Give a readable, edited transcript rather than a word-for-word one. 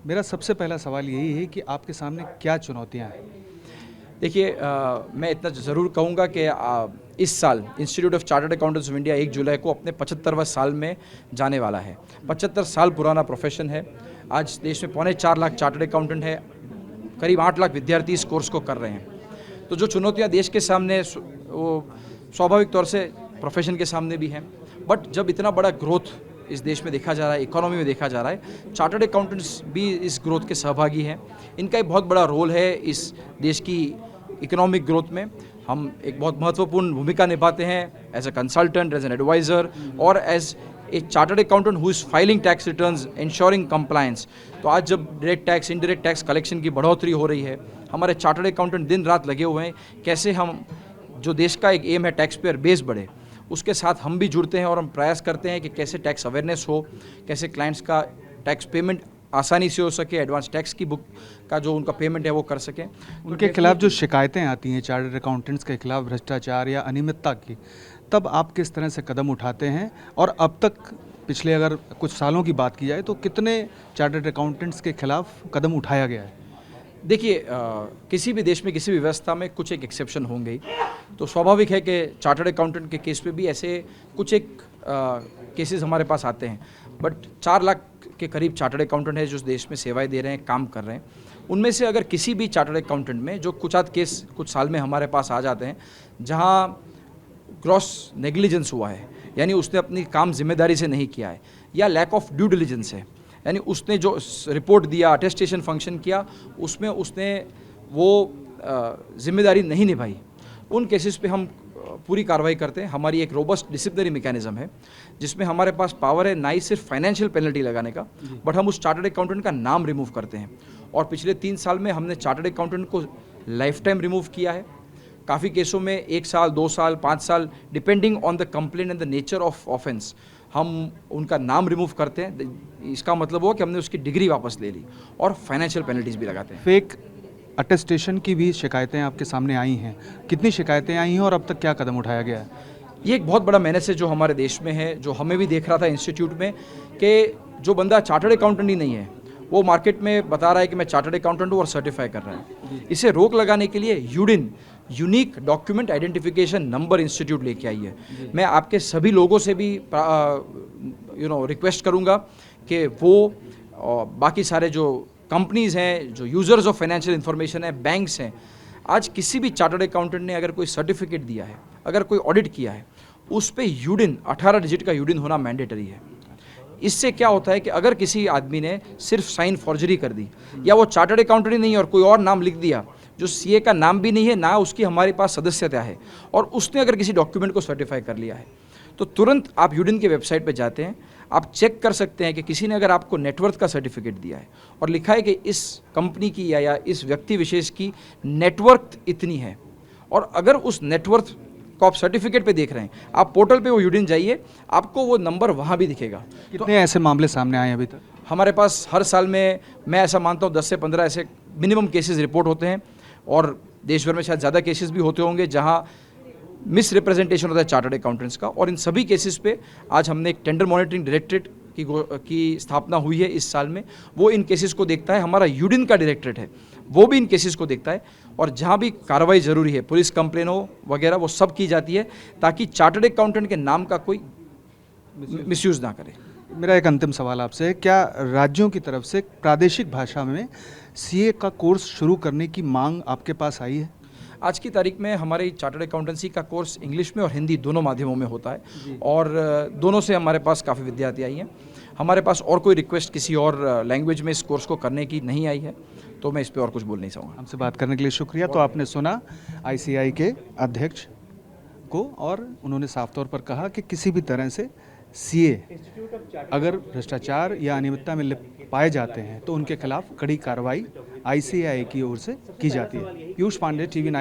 मेरा सबसे पहला सवाल यही है कि आपके सामने क्या चुनौतियाँ हैं? देखिए, मैं इतना ज़रूर कहूँगा कि इस साल institute of chartered accountants of India 1 जुलाई को अपने 75वें साल में जाने वाला है। 75 साल पुराना प्रोफेशन है। आज देश में पौने 4 लाख चार्टर्ड अकाउंटेंट है, करीब 8 लाख विद्यार्थी इस कोर्स को कर रहे हैं। तो जो चुनौतियाँ देश के सामने वो स्वाभाविक तौर से प्रोफेशन के सामने भी हैं, बट जब इतना बड़ा ग्रोथ इस देश में देखा जा रहा है, इकोनॉमी में देखा जा रहा है, चार्टर्ड अकाउंटेंट्स भी इस ग्रोथ के सहभागी हैं। इनका एक बहुत बड़ा रोल है इस देश की इकोनॉमिक ग्रोथ में। हम एक बहुत महत्वपूर्ण भूमिका निभाते हैं as a consultant, as an adviser और as a chartered accountant who is filing tax returns, insuring compliance. तो आज जब direct tax, indirect tax collection की बढ़ोतरी हो रही है, हमारे चार्टर्ड अकाउंटेंट दिन रात लगे हुए हैं कैसे हम, जो देश का एक एम है टैक्स पेयर बेस बढ़े, उसके साथ हम भी जुड़ते हैं और हम प्रयास करते हैं कि कैसे टैक्स अवेयरनेस हो, कैसे क्लाइंट्स का टैक्स पेमेंट आसानी से हो सके, एडवांस टैक्स की बुक का जो उनका पेमेंट है वो कर सकें। उनके खिलाफ जो शिकायतें आती हैं चार्टर्ड अकाउंटेंट्स के खिलाफ भ्रष्टाचार या अनियमितता की, तब आप किस तरह से कदम उठाते हैं? और अब तक पिछले अगर कुछ सालों की बात की जाए तो कितने चार्टर्ड अकाउंटेंट्स के खिलाफ कदम उठाया गया है? देखिए, किसी भी देश में, किसी भी व्यवस्था में कुछ एक एक्सेप्शन होंगे ही। तो स्वाभाविक है कि चार्टर्ड अकाउंटेंट के केस पे भी ऐसे कुछ एक केसेस हमारे पास आते हैं। बट 4 लाख के करीब चार्टर्ड अकाउंटेंट है जो देश में सेवाएं दे रहे हैं, काम कर रहे हैं। उनमें से अगर किसी भी चार्टर्ड अकाउंटेंट में जो कुछ आध केस कुछ साल में हमारे पास आ जाते हैं जहाँ ग्रॉस नेग्लिजेंस हुआ है, यानी उसने अपनी काम जिम्मेदारी से नहीं किया है, या लैक ऑफ ड्यू डिलिजेंस है, यानी उसने जो रिपोर्ट दिया, अटेस्टेशन फंक्शन किया, उसमें उसने वो जिम्मेदारी नहीं निभाई, उन केसेस पे हम पूरी कार्रवाई करते हैं। हमारी एक रोबस्ट डिसिप्लिनरी मैकेनिज्म है जिसमें हमारे पास पावर है ना ही सिर्फ फाइनेंशियल पेनल्टी लगाने का, बट हम उस चार्टर्ड अकाउंटेंट का नाम रिमूव करते हैं। और पिछले 3 साल में हमने चार्टर्ड अकाउंटेंट को लाइफ टाइम रिमूव किया है। काफ़ी केसों में 1 साल, 2 साल, 5 साल, depending on the complaint and the nature of offence, हम उनका नाम रिमूव करते हैं। इसका मतलब हुआ कि हमने उसकी डिग्री वापस ले ली और फाइनेंशियल पेनल्टीज भी लगाते हैं। फेक अटेस्टेशन की भी शिकायतें आपके सामने आई हैं। कितनी शिकायतें आई हैं और अब तक क्या कदम उठाया गया है? ये एक बहुत बड़ा मैनेज है जो हमारे देश में है, जो हमें भी देख रहा था इंस्टीट्यूट में, कि जो बंदा चार्टर्ड अकाउंटेंट ही नहीं है वो मार्केट में बता रहा है कि मैं चार्टर्ड अकाउंटेंट हूँ और सर्टिफाई कर रहा है। इसे रोक लगाने के लिए UDIN, unique document identification number institute लेके आई है। मैं आपके सभी लोगों से भी रिक्वेस्ट करूँगा कि वो बाकी सारे जो कंपनीज़ हैं, जो यूज़र्स ऑफ फाइनेंशियल इन्फॉर्मेशन है, बैंक्स हैं, आज किसी भी चार्टर्ड अकाउंटेंट ने अगर कोई सर्टिफिकेट दिया है, अगर कोई ऑडिट किया है, उस पे यूडिन 18 डिजिट का यूडिन होना मैंडेटरी है। इससे क्या होता है कि अगर किसी आदमी ने सिर्फ साइन फॉर्जरी कर दी, या वो चार्टर्ड अकाउंटेंट ही नहीं है और कोई और नाम लिख दिया जो सीए का नाम भी नहीं है, ना उसकी हमारे पास सदस्यता है, और उसने अगर किसी डॉक्यूमेंट को सर्टिफाई कर लिया है, तो तुरंत आप यूडिन के वेबसाइट पर जाते हैं, आप चेक कर सकते हैं कि किसी ने अगर आपको नेटवर्थ का सर्टिफिकेट दिया है और लिखा है कि इस कंपनी की या इस व्यक्ति विशेष की नेटवर्थ इतनी है, और अगर उस नेटवर्थ को आप सर्टिफिकेट पे देख रहे हैं, आप पोर्टल पे वो यूडिन जाइए, आपको वो नंबर वहाँ भी दिखेगा। कितने ऐसे मामले सामने आए अभी तक? हमारे पास हर साल में, मैं ऐसा मानता हूँ, 10 से 15 ऐसे मिनिमम केसेस रिपोर्ट होते हैं, और देश भर में शायद ज़्यादा केसेस भी होते होंगे जहाँ मिस रिप्रेजेंटेशन होता है चार्टर्ड अकाउंटेंट्स का। और इन सभी केसेस पे आज हमने एक टेंडर मॉनिटरिंग डायरेक्टरेट की स्थापना हुई है इस साल में। वो इन केसेस को देखता है, हमारा यूडिन का डायरेक्टरेट है वो भी इन केसेस को देखता है, और जहाँ भी कार्रवाई ज़रूरी है, पुलिस कंप्लेन हो वगैरह, वो सब की जाती है ताकि चार्टर्ड अकाउंटेंट के नाम का कोई मिसयूज़ ना करे। मेरा एक अंतिम सवाल आपसे है, क्या राज्यों की तरफ से प्रादेशिक भाषा में सीए का कोर्स शुरू करने की मांग आपके पास आई है? आज की तारीख में हमारे चार्टर्ड अकाउंटेंसी का कोर्स इंग्लिश में और हिंदी दोनों माध्यमों में होता है, और दोनों से हमारे पास काफ़ी विद्यार्थी आई हैं। हमारे पास और कोई रिक्वेस्ट किसी और लैंग्वेज में इस कोर्स को करने की नहीं आई है, तो मैं इस पर और कुछ बोल नहीं सकूँगा। हमसे बात करने के लिए शुक्रिया। तो आपने सुना आईसीआई के अध्यक्ष को, और उन्होंने साफ तौर पर कहा कि किसी भी तरह से सीए अगर भ्रष्टाचार या अनियमितता में पाए जाते हैं तो उनके खिलाफ कड़ी कार्रवाई आईसीआई की ओर से की जाती है। पीयूष पांडे, TV9।